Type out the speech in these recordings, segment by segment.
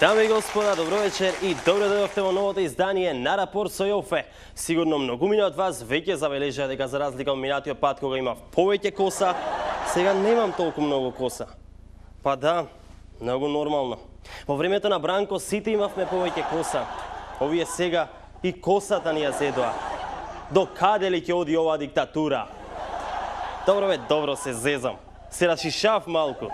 Дами и господа, добро вечер и добро дојдовте во новото издание на Рапорт со Јофе. Сигурно многумина од вас веќе забележаа дека за разлика од минатиот пат кога имав повеќе коса, сега немам толку многу коса. Па да, многу нормално. Во времето на Бранко сите имавме повеќе коса. Овие сега и косата ни ја зедоа. До каде ли ќе оди оваа диктатура? Добро бе, добро се зезам. Се расшишав малку.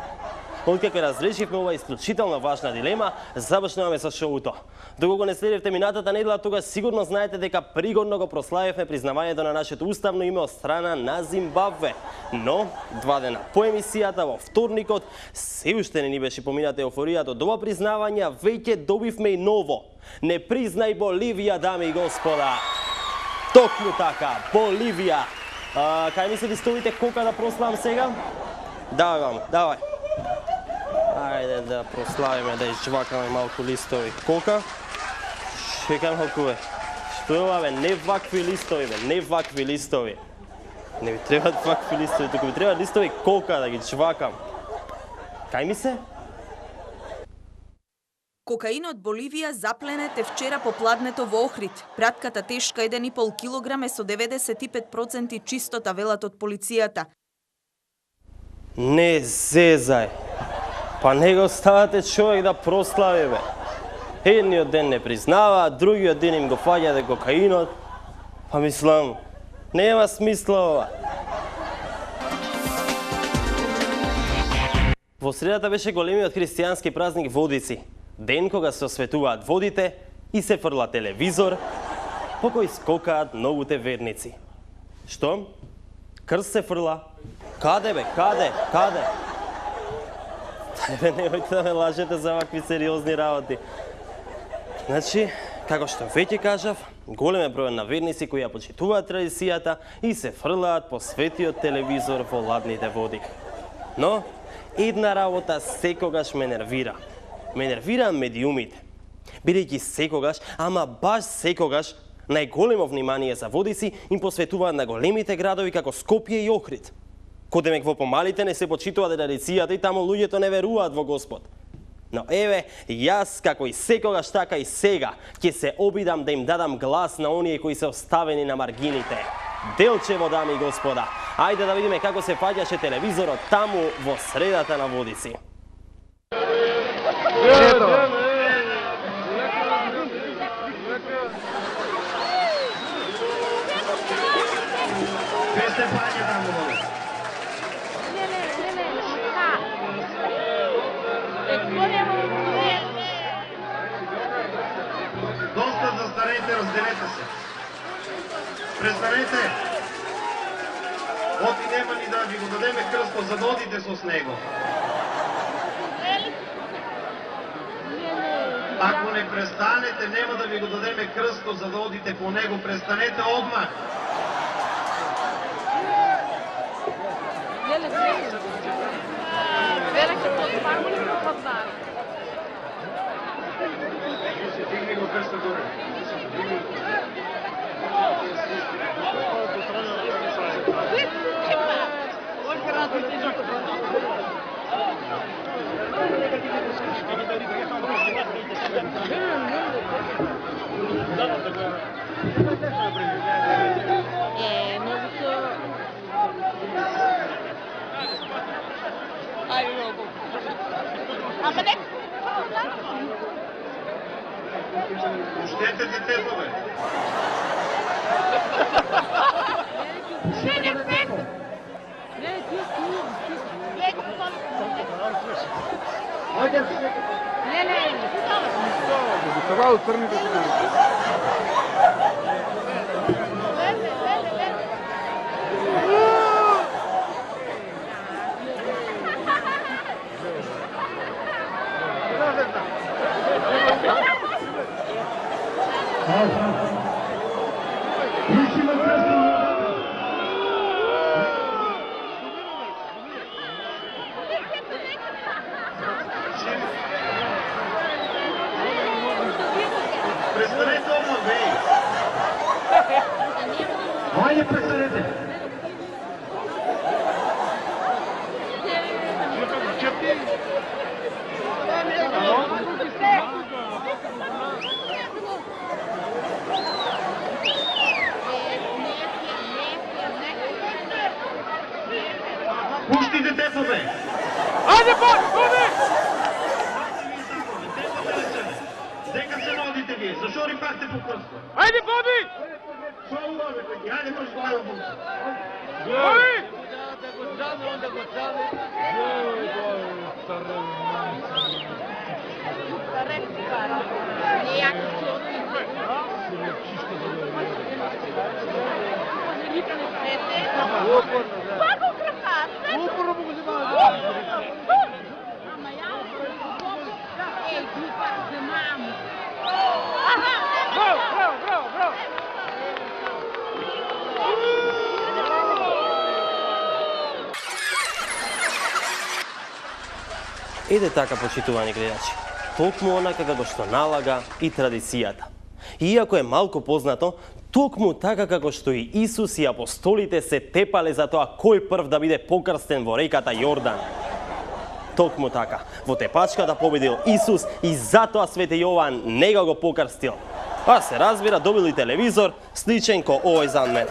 Откако разрешивме ова исклучително важна дилема, започнуваме со шоуто. Доколку го не следевте минатата недела, тогаш сигурно знаете дека пригодно го прославивме признавањето на нашето уставно име од страна на Зимбабве. Но, 2 дена по емисијата во вторникот, се уште не ни беше помината еуфоријата од ова признавање, веќе добивме и ново. Не признај Боливија, дами и господа. Токму така, Боливија. Кај ми се листовите кока да прославам сега? Давај вам, давај. Ајде да прославиме, да изжвакаме малку листови кока. Чекам малку бе. Што е ова бе? Не вакви листови бе, не вакви листови. Не ми требаат вакви листови, туку ми требаат листови кока да ги жвакам. Кај ми се? Кокаинот Боливија запленете вчера по пладнето во Охрид. Пратката тешка 1,5 килограм е со 95% чистота, велат од полицијата. Не зезај. Па не го ставате човек да прослави бе. Едниот ден не признава, другиот ден им го фаќате кокаинот. Па мислам, нема смисла ова. Во средата беше големиот христијански празник Водици. Ден кога се осветуваат водите и се фрла телевизор, по кој скокаат многуте верници. Што? Крст се фрла? Каде бе? Каде? Каде? Немојте да ме лажете за вакви сериозни работи. Значи, како што веќе кажав, голем е број на верници кои ја почитуваат традицијата и се фрлаат по светиот телевизор во ладните води. Но, една работа секогаш ме нервира. Ме нервира медиумите. Бидејќи секогаш, ама баш секогаш, најголемо внимание за водици им посветуваат на големите градови како Скопје и Охрид. Кодемек во помалите не се почитува традицијата и таму луѓето не веруваат во Господ. Но еве, јас како и секогаш така и сега ќе се обидам да им дадам глас на оние кои се оставени на маргините. Делчево, дами и господа. Ајде да видиме како се фаќаше телевизорот таму во средата на Водици. Доста застанете, разделете се. Престанете. Оти нема ни да ви го дадеме крсто, за да одите со него. Ако не престанете, нема да ви го дадеме крсто, за да одите по него. Престанете одмах. Дигни го крсто горе. Пуштете детето, бе! Престанете одмah, бе! Ајде, престанете! Ало? одите тето бе? Ајде, Боби! Дека се одите вие? Зашо рипахте по крсто? Ајде, Боби! Шо улове, бе? Ајде, може глава му. Боби! Еде така, почитувани гледачи, токму онака како што налага и традицијата. Иако е малку познато, токму така како што и Исус и апостолите се тепале за тоа кој прв да биде покрстен во реката Јордан. Токму така, во тепачката победил Исус и затоа Свети Јован не го покрстил. А се разбира, добил и телевизор, сличен ко овој за мене.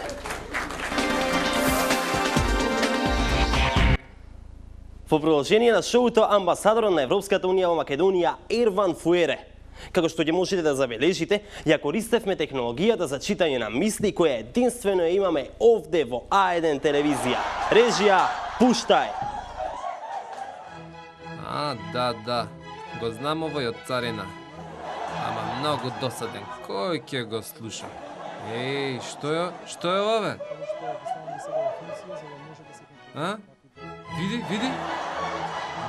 Во продолжение на шоуто, амбасадорот на Европската Унија во Македонија Ерван Фуере. Како што ќе можете да забележите, ја користевме технологијата за читање на мисли која единствено ја имаме овде во А1 телевизија. Режија, пуштај! Да. Го знам овој од Царина. Ама многу досаден. Кој ќе го слуша? Еј, што е ове? А? Види?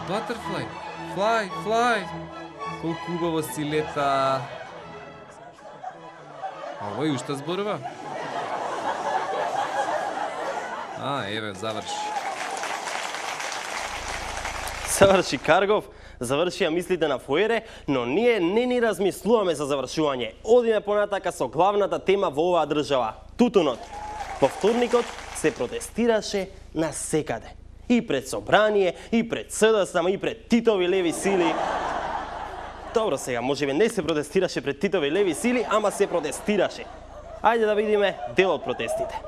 Butterfly. Fly. Колку убаво си лета. Овој уште зборува? Еве, заврши. Заврши Каргов, завршија мислите на Фуере, но ние не ни размислуваме за завршување. Одиме понатака со главната тема во оваа држава – тутунот. Во вторникот се протестираше на секаде. И пред собрание, и пред СДСМ, и пред Титови леви сили. Добро, сега можеби не се протестираше пред Титови леви сили, ама се протестираше. Ајде да видиме дел од протестите.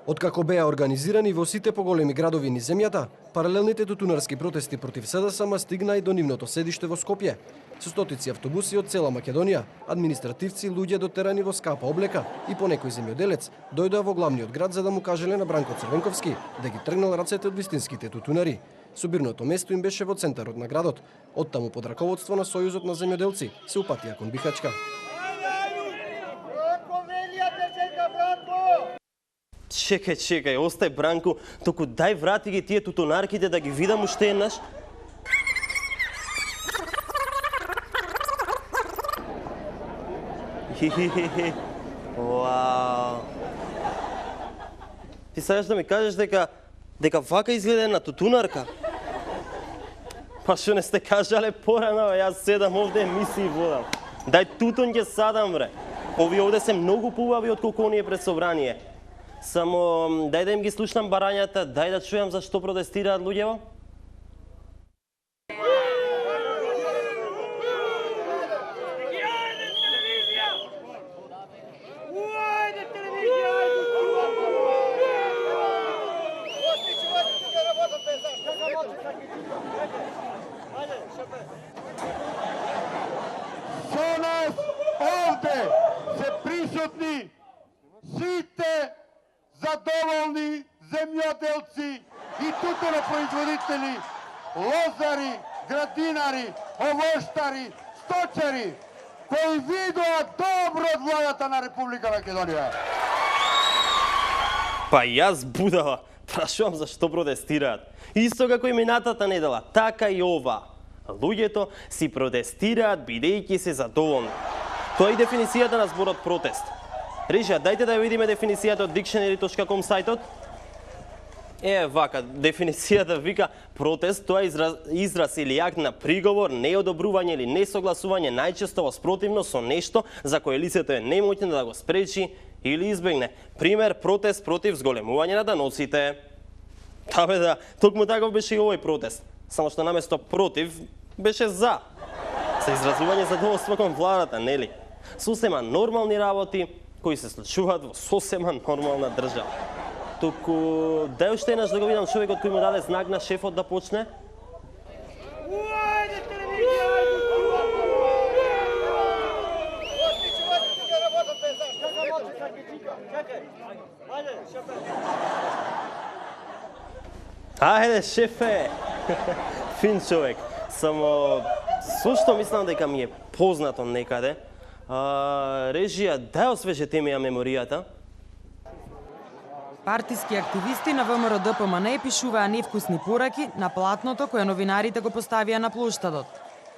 Откако беа организирани во сите поголеми градови низ земјата, паралелните тутунарски протести против СДСМ стигна и до нивното седиште во Скопје. Со стотици автобуси од цела Македонија, административци, луѓе дотерани во скапа облека и по некој земјоделец дојдоа во главниот град за да му кажеле на Бранко Црвенковски да ги тргнал рацете од вистинските тутунари. Собирното место им беше во центарот на градот. Оттаму под раководство на Сојузот на земјоделци се упатија кон Бихачка. Чекај, остај Бранко, току дај врати ги тие тутунарките да ги видам уште еднаш. Вау. Ти сакаш да ми кажеш дека вака изгледа една тутунарка? Па што не сте кажале порано, јас седам овде емисии водам. Дај тутун ќе садам, бре. Овие овде се многу поубави од колку оние пред собрание. Само дај да им ги слушнам барањата, дај да чујам за што протестираат луѓево. Со нас овде се присутни сите задоволни земјоделци и тутунопроизводители, лозари, градинари, овоштари, сточари, кои видоа добро од владата на Република Македонија. Па јас будала, прашувам за што протестираат. Исто како и минатата недела, така и ова. Луѓето си протестираат бидејќи се задоволни. Тоа е и дефиницијата на зборот протест. Режија, дајте да ја видиме дефиницијата од dictionary.com сајтот. Вака, дефиницијата вика протест, тоа е израз или акт на приговор, неодобрување или несогласување, најчесто во спротивност со нешто за кое лицето е немотно да го спречи или избегне. Пример, протест против зголемување на даноците. Да, токму таков беше и овој протест. Само што наместо против беше за. Се изразување задоволство кон владата, нели? Сосема нормални работи кои се случуваат во сосема нормална држава. туку дај уште еднаш да го видам човекот кој му даде знак на шефот да почне. Ајде, шефе! Фин човек. Само, сошто мислам дека ми е познато некаде. Режија, дај освежете ми ја меморијата. Партиски активисти на ВМРО ДПМН пишуваа невкусни пораки на платното кое новинарите го поставија на плоштадот.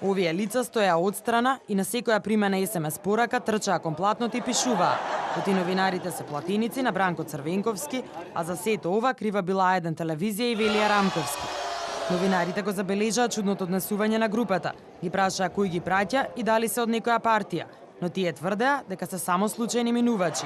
Овие лица стоја одстрана и на секоја примена СМС порака трчаа кон платното и пишуваа: "Оти новинарите се платеници на Бранко Црвенковски, а за сето ова крива била А1 телевизија и Велија Рамковски." Новинарите го забележаа чудното однесување на групата, ги прашаа кој ги праќа и дали се од некоја партија, но тие тврдеа дека се само случајни минувачи.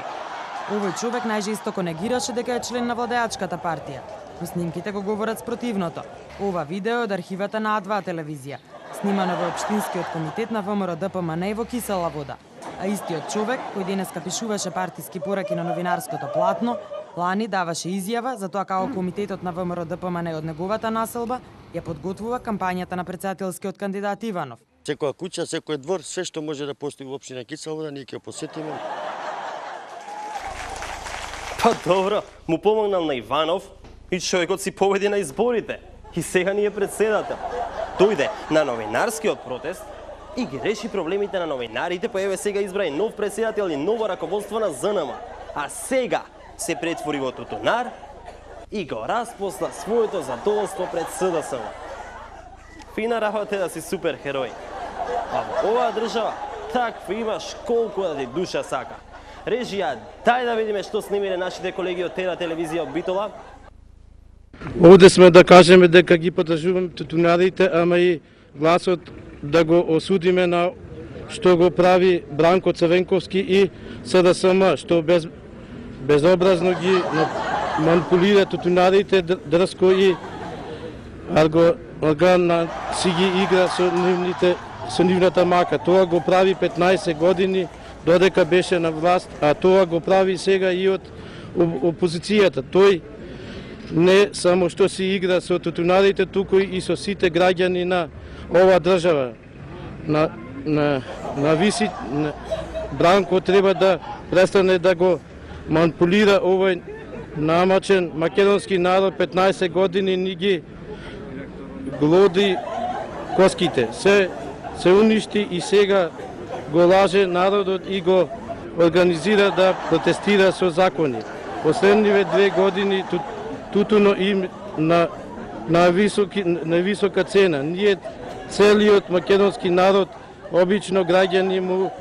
Овој човек најжестоко негираше дека е член на владеачката партија, но снимките го говорат спротивното. Ова видео е од архивата на А2 телевизија, снимано во Општинскиот комитет на ВМРО ДПМН во Кисела Вода. А истиот човек, кој денеска пишуваше партиски пораки на новинарското платно, лани даваше изјава за тоа како комитетот на ВМРО ДПМН од неговата населба ја подготвува кампањата на претседателскиот кандидат Иванов. Секоја куќа, секој двор, све што може да постои во општина Кисела Вода, ние ќе посетиме. Па добро, му помогнал на Иванов и човекот си победи на изборите. И сега ни е председател. Дојде на новинарскиот протест и ги реши проблемите на новинарите, па еве сега избра и нов председател и ново раководство на ЗНМ. А сега се претвори во тутунар и го распосна своето задоволство пред СДСМ. Фина работа е да си супер херој. А во оваа држава такви имаш колку да ти душа сака. Режија, дај да видиме што снимиле нашите колеги од Тера телевизија од Битола. Овде сме да кажеме дека ги поддржуваме тутунарите, ама и гласот да го осудиме на што го прави Бранко Црвенковски и СДСМ, што безобразно ги манипулира тутунарите, дрско и арган си ги игра со нивната мака. Тоа го прави 15 години додека беше на власт, а тоа го прави сега и од опозицијата. Тој не само што си игра со тутунарите, туку и со сите граѓани на оваа држава. Бранко треба да престане да го манипулира овој намачен македонски народ. 15 години ни ги глоди коските. Се уништи и сега го лаже народот и го организира да протестира со закони. Последниве 2 години тутуно им на висока цена. Ние целиот македонски народ, обично граѓани му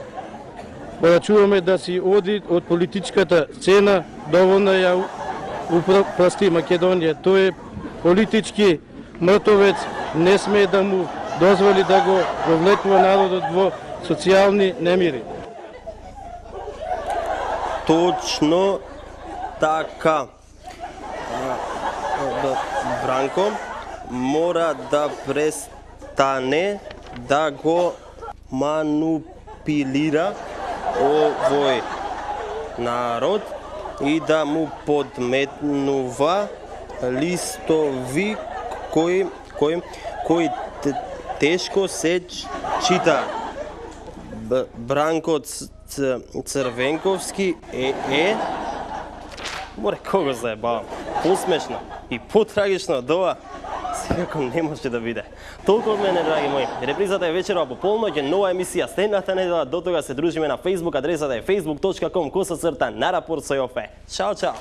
порачуваме да си оди од политичката сцена, доволно ја упрасти Македонија. Тој е политички мртовец, не смее да му дозволи да го вовлекува народот во социјални немири. Точно така. Бранко мора да престане да го манипулира овој народ и да му подметнува листови кои тешко се чита. Бранко Црвенковски море кого заебавам. Посмешно и потрагично од ова секако не може да биде. Толку од мене, драги мои. Репризата е вечерва по полноќ, нова емисија следната недела. До тога се дружиме на Facebook, адресата е facebook.com/нарапорт со Јофе. Чао, чао.